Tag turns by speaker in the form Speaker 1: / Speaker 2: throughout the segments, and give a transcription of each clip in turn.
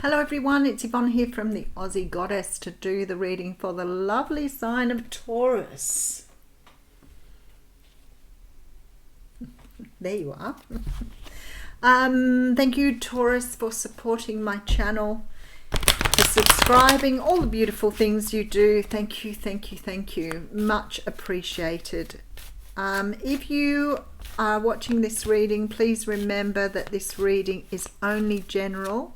Speaker 1: Hello everyone, it's Yvonne here from the Aussie Goddess to do the reading for the lovely sign of Taurus. There you are. Thank you Taurus for supporting my channel, for subscribing, all the beautiful things you do. Thank you, thank you, thank you. Much appreciated. If you are watching this reading, please remember that this reading is only general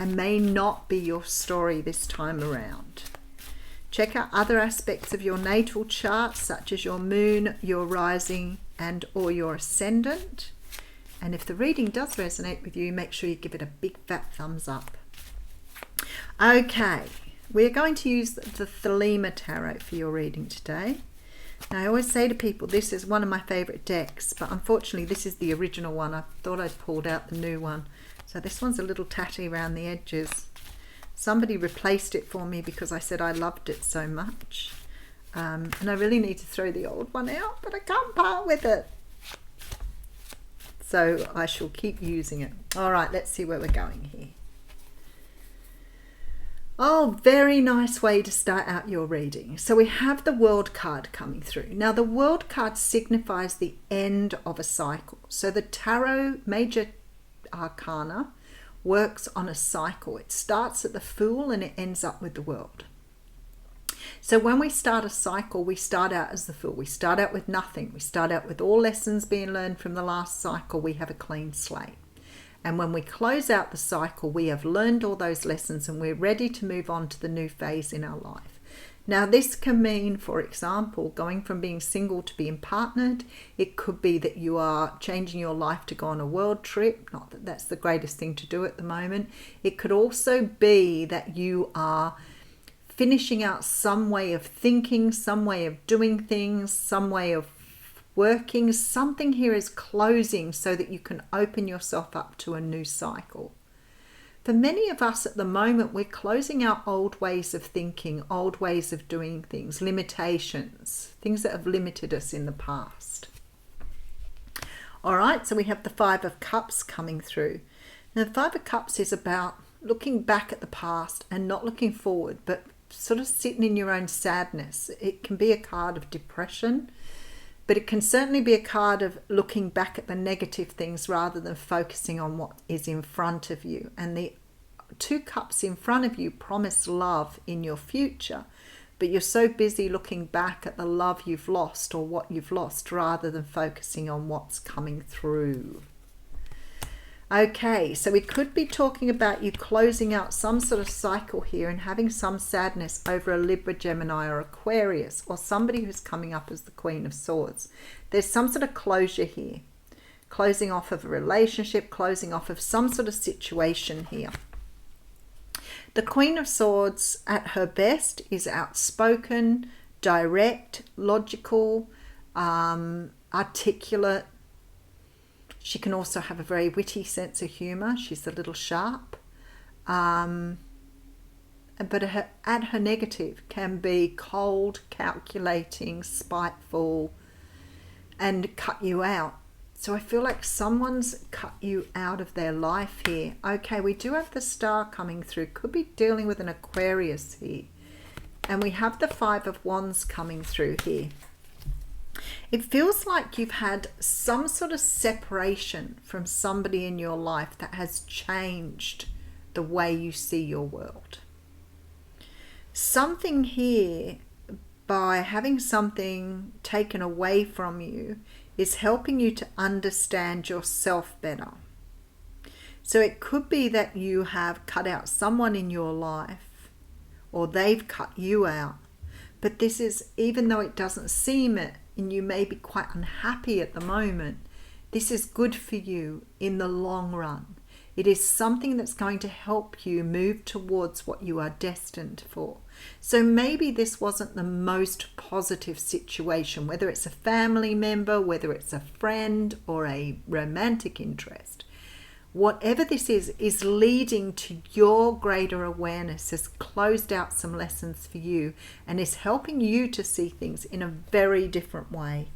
Speaker 1: and may not be your story this time around. Check out other aspects of your natal chart, such as your moon, your rising, and or your ascendant. And if the reading does resonate with you, make sure you give it a big fat thumbs up. Okay, we're going to use the Thelema Tarot for your reading today. Now, I always say to people, this is one of my favourite decks, but unfortunately this is the original one. I thought I'd pulled out the new one. So this one's a little tatty around the edges. Somebody replaced it for me because I said I loved it so much. And I really need to throw the old one out, but I can't part with it. So I shall keep using it. All right, let's see where we're going here. Oh, very nice way to start out your reading. So we have the World card coming through. Now the World card signifies the end of a cycle. So the Tarot Major Arcana works on a cycle. It starts at the Fool and it ends up with the World. So when we start a cycle, we start out as the Fool. We start out with nothing. We start out with all lessons being learned from the last cycle. We have a clean slate. And when we close out the cycle, we have learned all those lessons and we're ready to move on to the new phase in our life. Now, this can mean, for example, going from being single to being partnered. It could be that you are changing your life to go on a world trip. Not that that's the greatest thing to do at the moment. It could also be that you are finishing out some way of thinking, some way of doing things, some way of working. Something here is closing so that you can open yourself up to a new cycle. For many of us at the moment, we're closing out old ways of thinking, old ways of doing things, limitations, things that have limited us in the past. All right, so we have the Five of Cups coming through. Now, the Five of Cups is about looking back at the past and not looking forward, but sort of sitting in your own sadness. It can be a card of depression, but it can certainly be a card of looking back at the negative things rather than focusing on what is in front of you. And the two cups in front of you promise love in your future, but you're so busy looking back at the love you've lost or what you've lost rather than focusing on what's coming through. Okay, so we could be talking about you closing out some sort of cycle here and having some sadness over a Libra, Gemini or Aquarius, or somebody who's coming up as the Queen of Swords. There's some sort of closure here, closing off of a relationship, closing off of some sort of situation here. The Queen of Swords at her best is outspoken, direct, logical, articulate. She can also have a very witty sense of humour. She's a little sharp. But at her negative can be cold, calculating, spiteful, and cut you out. So I feel like someone's cut you out of their life here. Okay, we do have the Star coming through. Could be dealing with an Aquarius here. And we have the Five of Wands coming through here. It feels like you've had some sort of separation from somebody in your life that has changed the way you see your world. Something here, by having something taken away from you, is helping you to understand yourself better. So it could be that you have cut out someone in your life, or they've cut you out. But this is, even though it doesn't seem it, and you may be quite unhappy at the moment, this is good for you in the long run. It is something that's going to help you move towards what you are destined for. So maybe this wasn't the most positive situation, whether it's a family member, whether it's a friend or a romantic interest. Whatever this is leading to your greater awareness, has closed out some lessons for you and is helping you to see things in a very different way.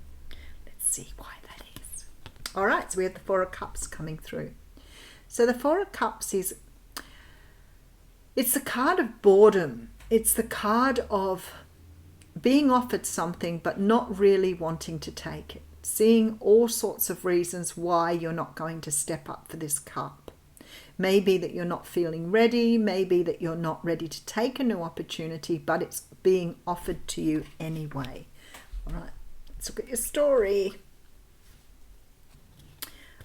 Speaker 1: Let's see why that is. All right, so we have the Four of Cups coming through. So the Four of Cups is It's the card of boredom. It's the card of being offered something but not really wanting to take it. Seeing all sorts of reasons why you're not going to step up for this cup. Maybe that you're not feeling ready. Maybe that you're not ready to take a new opportunity, but it's being offered to you anyway. All right, let's look at your story.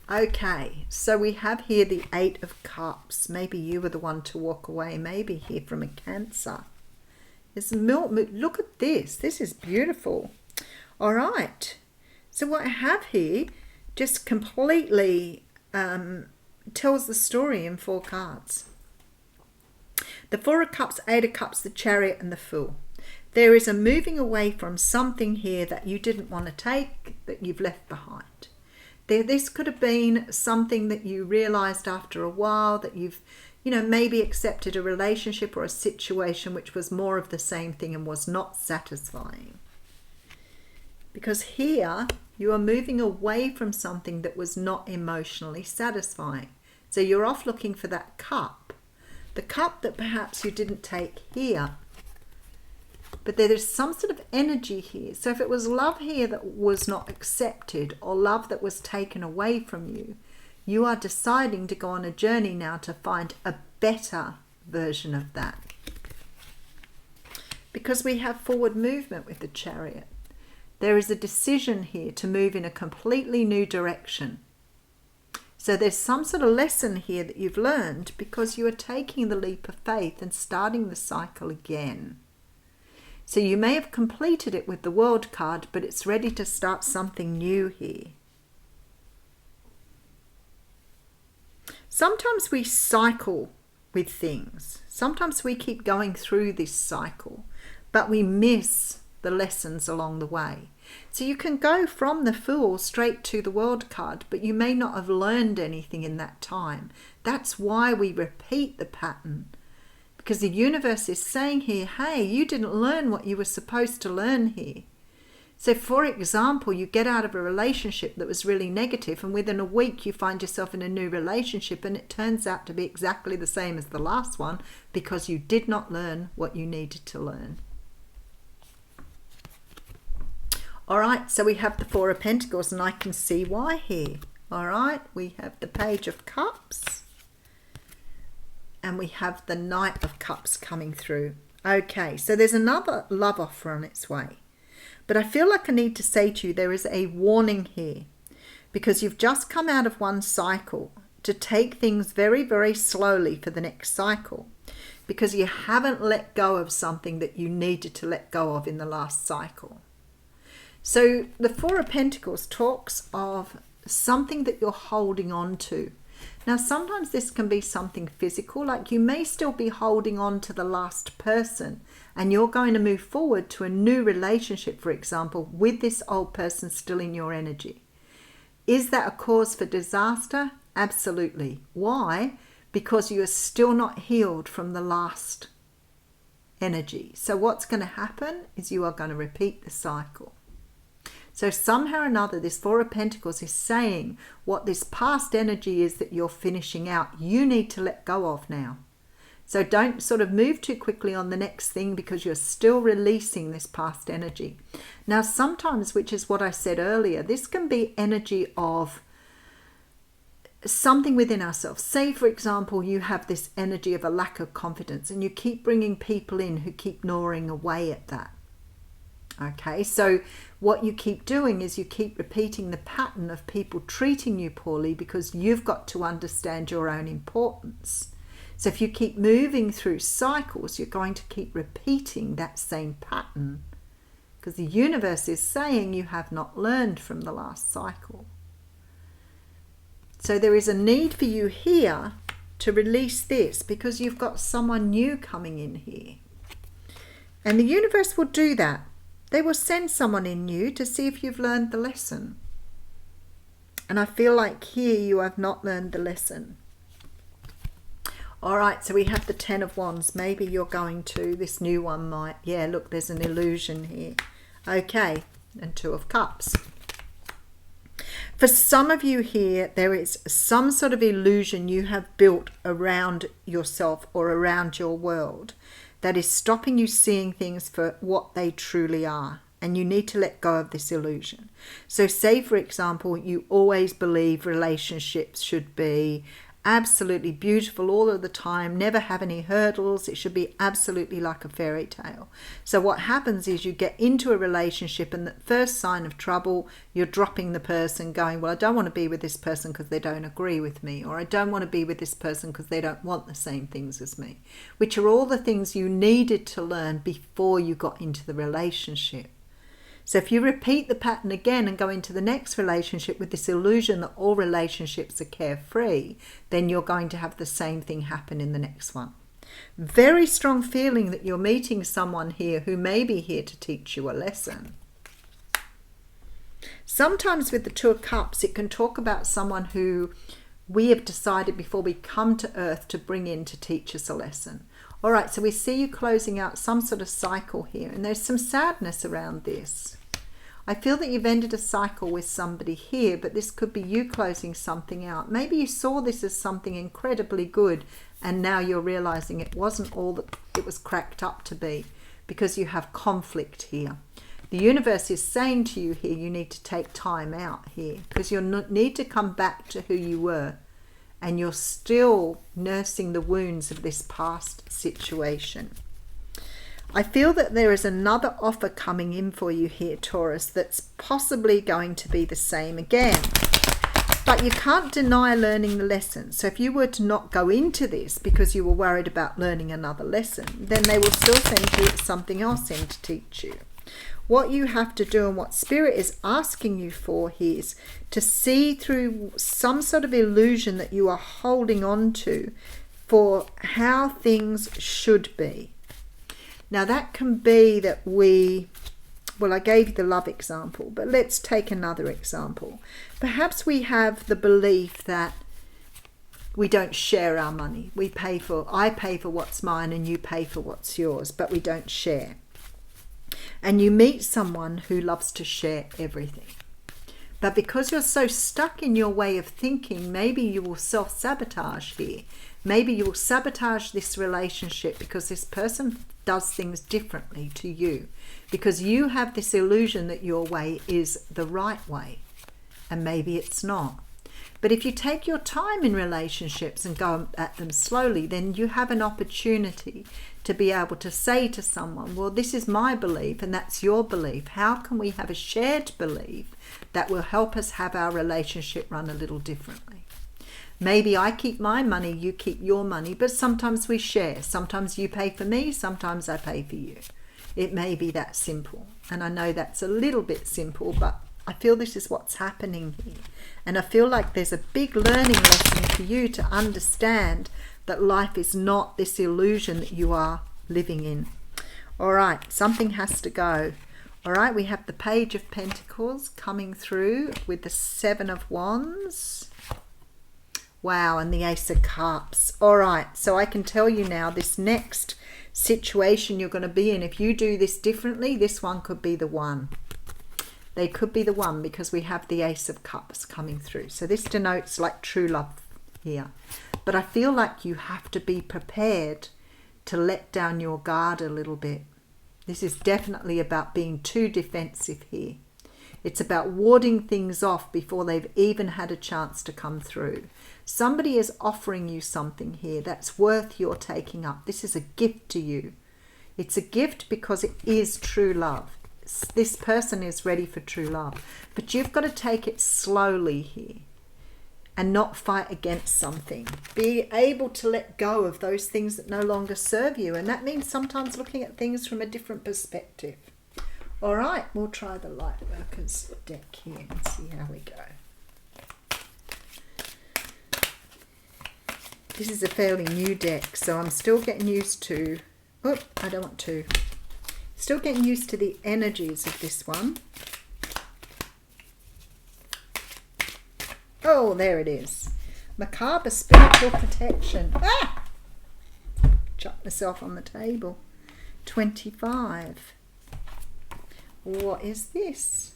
Speaker 1: Okay, so we have here the 8 of Cups. Maybe you were the one to walk away. Maybe here from a Cancer. There's look at this. This is beautiful. All right. So what I have here just completely tells the story in 4 cards. The 4 of Cups, 8 of Cups, the Chariot and the Fool. There is a moving away from something here that you didn't want to take, that you've left behind. This could have been something that you realized after a while, that you've, maybe accepted a relationship or a situation which was more of the same thing and was not satisfying. Because here you are moving away from something that was not emotionally satisfying. So you're off looking for that cup. The cup that perhaps you didn't take here. But there's some sort of energy here. So if it was love here that was not accepted, or love that was taken away from you, you are deciding to go on a journey now to find a better version of that. Because we have forward movement with the Chariot. There is a decision here to move in a completely new direction. So there's some sort of lesson here that you've learned because you are taking the leap of faith and starting the cycle again. So you may have completed it with the World card, but it's ready to start something new here. Sometimes we cycle with things. Sometimes we keep going through this cycle, but we miss the lessons along the way. So you can go from the Fool straight to the World card, but you may not have learned anything in that time. That's why we repeat the pattern. Because the universe is saying here, hey, you didn't learn what you were supposed to learn here. So for example, you get out of a relationship that was really negative, and within a week you find yourself in a new relationship, and it turns out to be exactly the same as the last one because you did not learn what you needed to learn. All right, so we have the 4 of Pentacles, and I can see why here. All right, we have the Page of Cups. And we have the Knight of Cups coming through. Okay, so there's another love offer on its way. But I feel like I need to say to you, there is a warning here. Because you've just come out of one cycle to take things very, very slowly for the next cycle. Because you haven't let go of something that you needed to let go of in the last cycle. So the 4 of Pentacles talks of something that you're holding on to. Now, sometimes this can be something physical, like you may still be holding on to the last person and you're going to move forward to a new relationship, for example, with this old person still in your energy. Is that a cause for disaster? Absolutely. Why? Because you are still not healed from the last energy. So what's going to happen is you are going to repeat the cycle. So somehow or another, this 4 of Pentacles is saying what this past energy is that you're finishing out, you need to let go of now. So don't sort of move too quickly on the next thing because you're still releasing this past energy. Now, sometimes, which is what I said earlier, this can be energy of something within ourselves. Say, for example, you have this energy of a lack of confidence and you keep bringing people in who keep gnawing away at that. Okay, so what you keep doing is you keep repeating the pattern of people treating you poorly because you've got to understand your own importance. So if you keep moving through cycles, you're going to keep repeating that same pattern because the universe is saying you have not learned from the last cycle. So there is a need for you here to release this because you've got someone new coming in here. And the universe will do that. They will send someone in new to see if you've learned the lesson. And I feel like here you have not learned the lesson. All right, so we have the 10 of Wands. Maybe you're going to, this new one might. Yeah, look, there's an illusion here. Okay, and 2 of Cups. For some of you here, there is some sort of illusion you have built around yourself or around your world that is stopping you seeing things for what they truly are. And you need to let go of this illusion. So say, for example, you always believe relationships should be absolutely beautiful all of the time, never have any hurdles. It should be absolutely like a fairy tale. So what happens is you get into a relationship and the first sign of trouble, you're dropping the person, going, well, I don't want to be with this person because they don't agree with me, or I don't want to be with this person because they don't want the same things as me, which are all the things you needed to learn before you got into the relationship. So if you repeat the pattern again and go into the next relationship with this illusion that all relationships are carefree, then you're going to have the same thing happen in the next one. Very strong feeling that you're meeting someone here who may be here to teach you a lesson. Sometimes with the Two of Cups, it can talk about someone who we have decided before we come to Earth to bring in to teach us a lesson. All right, so we see you closing out some sort of cycle here, and there's some sadness around this. I feel that you've ended a cycle with somebody here, but this could be you closing something out. Maybe you saw this as something incredibly good, and now you're realizing it wasn't all that it was cracked up to be, because you have conflict here. The universe is saying to you here, you need to take time out here, because you need to come back to who you were. And you're still nursing the wounds of this past situation. I feel that there is another offer coming in for you here, Taurus, that's possibly going to be the same again. But you can't deny learning the lesson. So if you were to not go into this because you were worried about learning another lesson, then they will still send you something else in to teach you. What you have to do and what Spirit is asking you for here is to see through some sort of illusion that you are holding on to for how things should be. Now that can be that I gave you the love example, but let's take another example. Perhaps we have the belief that we don't share our money. I pay for what's mine and you pay for what's yours, but we don't share. And you meet someone who loves to share everything. But because you're so stuck in your way of thinking, maybe you will self-sabotage here. Maybe you will sabotage this relationship because this person does things differently to you. Because you have this illusion that your way is the right way. And maybe it's not. But if you take your time in relationships and go at them slowly, then you have an opportunity to be able to say to someone, well, this is my belief and that's your belief. How can we have a shared belief that will help us have our relationship run a little differently? Maybe I keep my money, you keep your money, but sometimes we share. Sometimes you pay for me, sometimes I pay for you. It may be that simple. And I know that's a little bit simple, but I feel this is what's happening here. And I feel like there's a big learning lesson for you to understand that life is not this illusion that you are living in. All right, something has to go. All right, we have the Page of Pentacles coming through with the Seven of Wands. Wow, and the Ace of Cups. All right, so I can tell you now, this next situation you're going to be in, if you do this differently, this one could be the one. They could be the one because we have the Ace of Cups coming through. So this denotes like true love here. But I feel like you have to be prepared to let down your guard a little bit. This is definitely about being too defensive here. It's about warding things off before they've even had a chance to come through. Somebody is offering you something here that's worth your taking up. This is a gift to you. It's a gift because it is true love. This person is ready for true love. But you've got to take it slowly here and not fight against something. Be able to let go of those things that no longer serve you. And that means sometimes looking at things from a different perspective. All right, we'll try the Lightworkers deck here and see how we go. This is a fairly new deck, so I'm still getting used to... Oh, I don't want to. Still getting used to the energies of this one. Oh, there it is. Macabre Spiritual Protection. Ah! Chucked myself on the table. 25. What is this?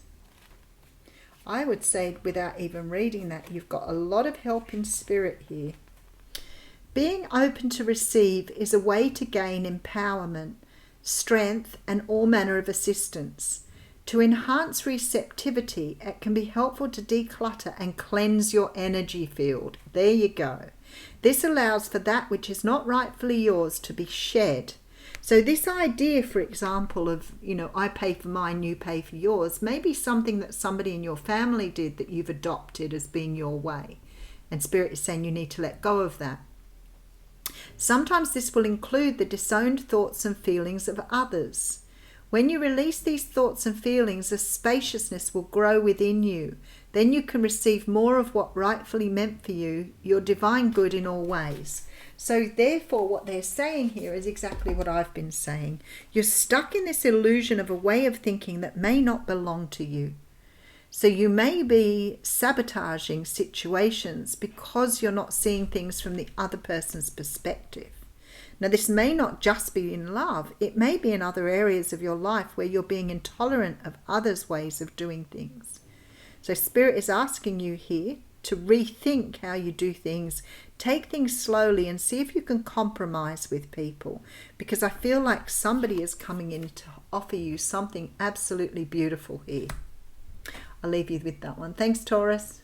Speaker 1: I would say, without even reading that, you've got a lot of help in spirit here. Being open to receive is a way to gain empowerment, strength, and all manner of assistance. To enhance receptivity, it can be helpful to declutter and cleanse your energy field. There you go. This allows for that which is not rightfully yours to be shed. So this idea, for example, of, I pay for mine, you pay for yours, may be something that somebody in your family did that you've adopted as being your way. And Spirit is saying you need to let go of that. Sometimes this will include the disowned thoughts and feelings of others. When you release these thoughts and feelings, a spaciousness will grow within you. Then you can receive more of what rightfully meant for you, your divine good in all ways. So therefore, what they're saying here is exactly what I've been saying. You're stuck in this illusion of a way of thinking that may not belong to you. So you may be sabotaging situations because you're not seeing things from the other person's perspective. Now, this may not just be in love. It may be in other areas of your life where you're being intolerant of others' ways of doing things. So Spirit is asking you here to rethink how you do things. Take things slowly and see if you can compromise with people, because I feel like somebody is coming in to offer you something absolutely beautiful here. I'll leave you with that one. Thanks, Taurus.